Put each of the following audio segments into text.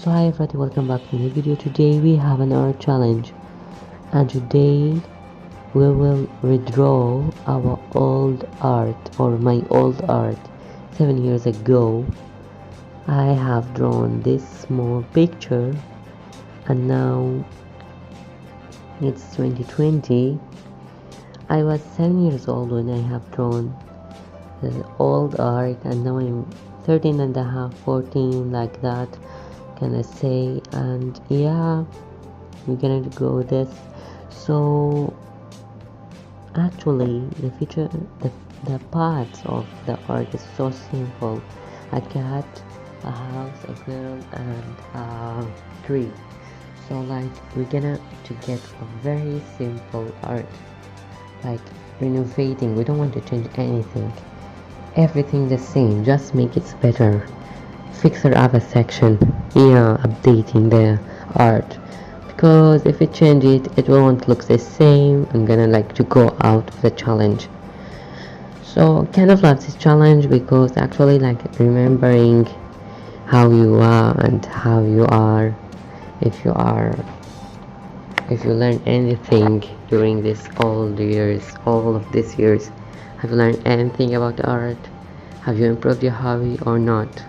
So hi everybody, welcome back to the video. Today we have an art challenge, and today we will redraw our old art, or my old art. 7 years ago I have drawn this small picture, and now it's 2020. I was 7 years old when I have drawn the old art, and now I'm 13 and a half, 14, like that, can I say. And yeah, we're gonna go with this. So actually the parts of the art is so simple: a cat, a house, a girl, and a tree. So like we're gonna to get a very simple art, like renovating. We don't want to change everything the same, just make it better. Fix or other section, yeah, updating the art, because if we change it, it won't look the same. I'm gonna like to go out of the challenge. So kind of love this challenge because actually like remembering how you are and how you are, if you are, if you learn anything during this all of these years. Have you learned anything about art? Have you improved your hobby or not?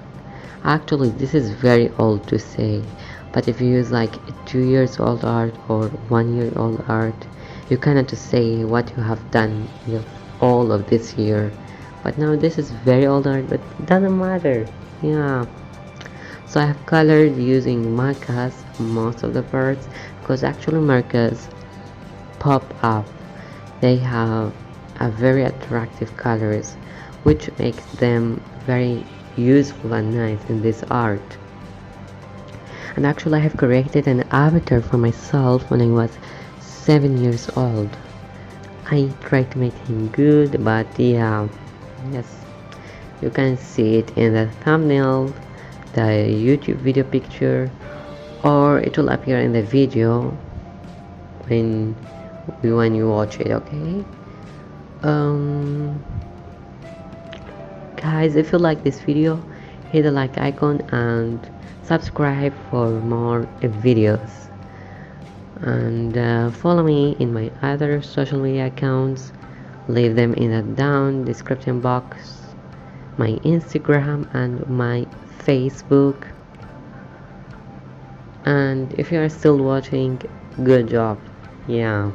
Actually, this is very old to say, but if you use like 2 years old art or 1 year old art, you cannot to say what you have done with all of this year. But now this is very old art, but it doesn't matter. Yeah. So I have colored using markers most of the parts, because actually markers pop up. They have a very attractive colors, which makes them very useful and nice in this art. And actually I have created an avatar for myself when I was 7 years old. I tried to make him good, but yeah, yes, you can see it in the thumbnail, the YouTube video picture, or it will appear in the video when you watch it. Okay, guys, if you like this video, hit the like icon and subscribe for more videos, and follow me in my other social media accounts. Leave them in the down description box, my Instagram and my Facebook. And if you are still watching, good job. Yeah,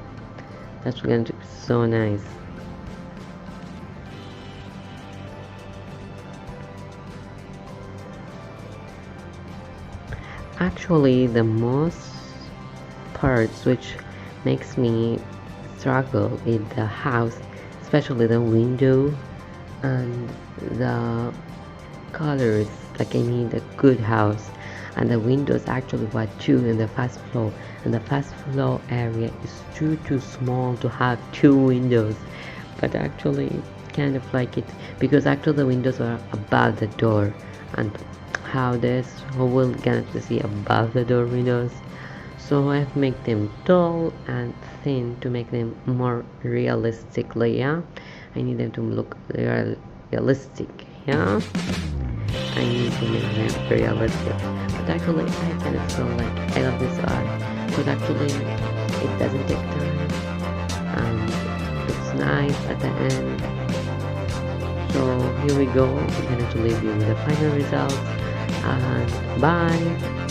that's going to be so nice. Actually, the most parts which makes me struggle is the house, especially the window and the colors. Like I need a good house, and the windows actually were two in the first floor, and the first floor area is too small to have two windows. But actually kind of like it, because actually the windows are above the door, and how will get to see above the door windows. So I've made them tall and thin to make them more realistically. Yeah, I need them to look realistic. Yeah, I need to make them realistic. But actually I kind of feel like I love this art, because actually it doesn't take time and it's nice at the end. So here we go. I'm going to leave you with the final results, and bye.